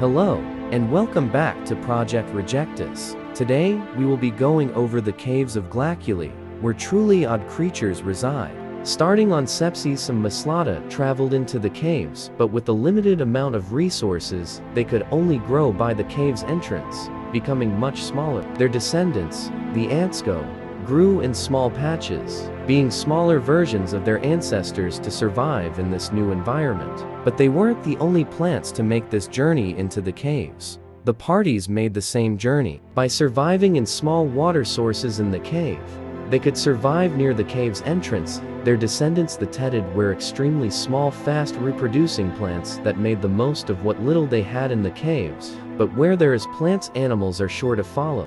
Hello, and welcome back to Project Rejectus. Today, we will be going over the caves of Glaculi, where truly odd creatures reside. Starting on Sepsi, some Maslata traveled into the caves, but with a limited amount of resources, they could only grow by the cave's entrance, becoming much smaller. Their descendants, the Antsko, grew in small patches, being smaller versions of their ancestors to survive in this new environment. But they weren't the only plants to make this journey into the caves. The parties made the same journey. By surviving in small water sources in the cave, they could survive near the cave's entrance. Their descendants, the Tetid, were extremely small, fast reproducing plants that made the most of what little they had in the caves, but where there is plants, animals are sure to follow.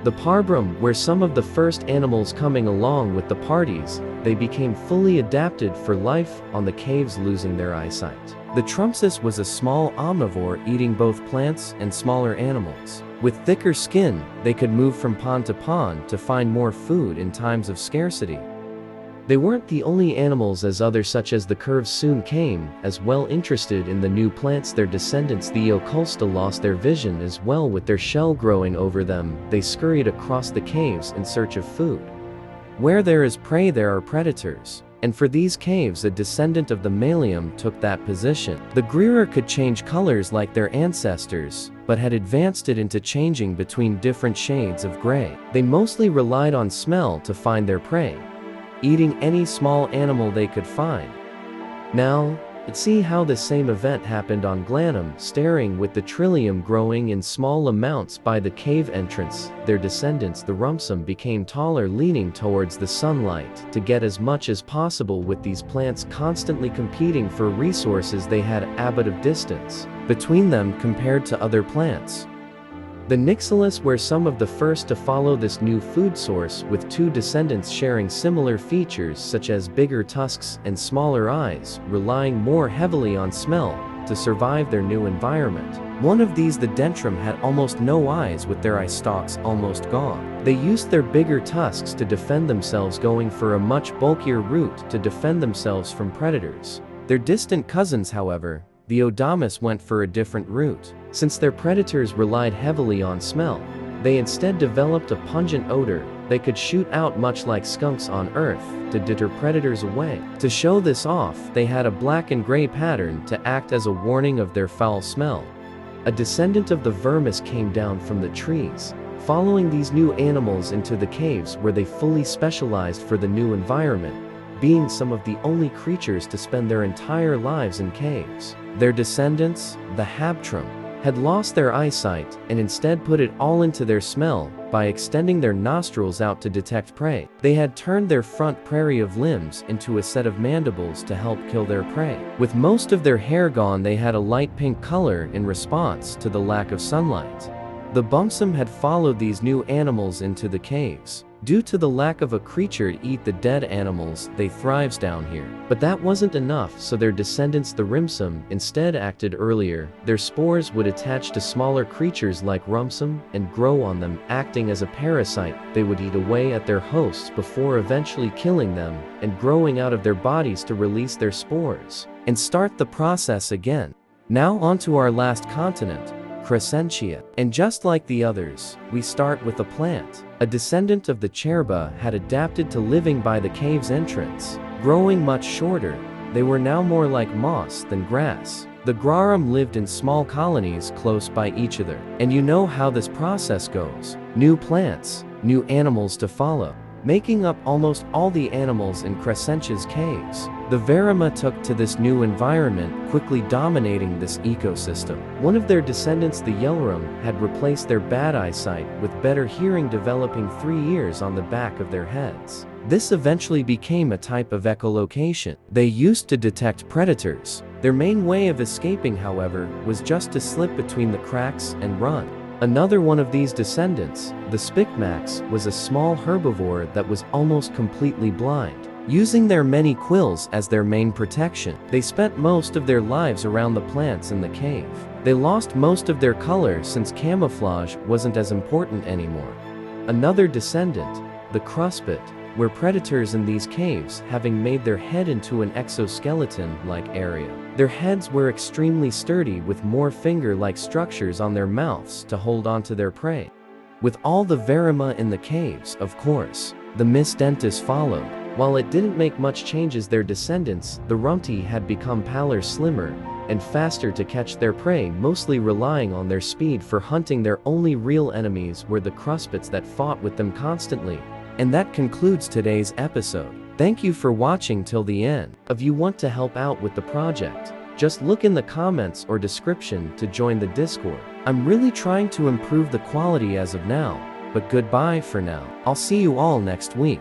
The Parbrum were some of the first animals coming along with the parties. They became fully adapted for life on the caves, losing their eyesight. The Trumpsis was a small omnivore eating both plants and smaller animals. With thicker skin, they could move from pond to pond to find more food in times of scarcity. They weren't the only animals, as others such as the curves soon came as well. Interested in the new plants, their descendants, the Oculsta, lost their vision as well. With their shell growing over them, they scurried across the caves in search of food. Where there is prey, there are predators. And for these caves, a descendant of the Malium took that position. The Greer could change colors like their ancestors, but had advanced it into changing between different shades of gray. They mostly relied on smell to find their prey, eating any small animal they could find. Now, let's see how the same event happened on Glanum. Staring with the Trillium growing in small amounts by the cave entrance, their descendants, the Rumsum, became taller, leaning towards the sunlight to get as much as possible. With these plants constantly competing for resources, they had a bit of distance between them compared to other plants. The Nixilus were some of the first to follow this new food source, with two descendants sharing similar features such as bigger tusks and smaller eyes, relying more heavily on smell to survive their new environment. One of these, the Dentrum, had almost no eyes, with their eye stalks almost gone. They used their bigger tusks to defend themselves, going for a much bulkier route to defend themselves from predators. Their distant cousins, however, the Odamus, went for a different route. Since their predators relied heavily on smell, they instead developed a pungent odor they could shoot out, much like skunks on Earth, to deter predators away. To show this off, they had a black and gray pattern to act as a warning of their foul smell. A descendant of the Vermis came down from the trees, following these new animals into the caves, where they fully specialized for the new environment, being some of the only creatures to spend their entire lives in caves. Their descendants, the Habtrum, had lost their eyesight and instead put it all into their smell by extending their nostrils out to detect prey. They had turned their front prairie of limbs into a set of mandibles to help kill their prey. With most of their hair gone, they had a light pink color in response to the lack of sunlight. The Bumsum had followed these new animals into the caves. Due to the lack of a creature to eat the dead animals, they thrives down here. But that wasn't enough, so their descendants, the Rimsum, instead acted earlier. Their spores would attach to smaller creatures like Rumsum and grow on them, acting as a parasite. They would eat away at their hosts before eventually killing them and growing out of their bodies to release their spores and start the process again. Now onto our last continent, Crescentia. And just like the others, we start with a plant. A descendant of the Cherba had adapted to living by the cave's entrance. Growing much shorter, they were now more like moss than grass. The Grarum lived in small colonies close by each other. And you know how this process goes. New plants, new animals to follow, making up almost all the animals in Crescentia's caves. The Verima took to this new environment, quickly dominating this ecosystem. One of their descendants, the Yelrum, had replaced their bad eyesight with better hearing, developing 3 ears on the back of their heads. This eventually became a type of echolocation they used to detect predators. Their main way of escaping, however, was just to slip between the cracks and run. Another one of these descendants, the Spicmax, was a small herbivore that was almost completely blind. Using their many quills as their main protection, they spent most of their lives around the plants in the cave. They lost most of their color since camouflage wasn't as important anymore. Another descendant, the Cruspit, were predators in these caves, having made their head into an exoskeleton-like area. Their heads were extremely sturdy with more finger-like structures on their mouths to hold onto their prey. With all the Verima in the caves, of course, the Rejectus followed. While it didn't make much changes their descendants, the Rumti had become paler, slimmer, and faster to catch their prey, mostly relying on their speed for hunting. Their only real enemies were the crustaceans that fought with them constantly. And that concludes today's episode. Thank you for watching till the end. If you want to help out with the project, just look in the comments or description to join the Discord. I'm really trying to improve the quality as of now, but goodbye for now. I'll see you all next week.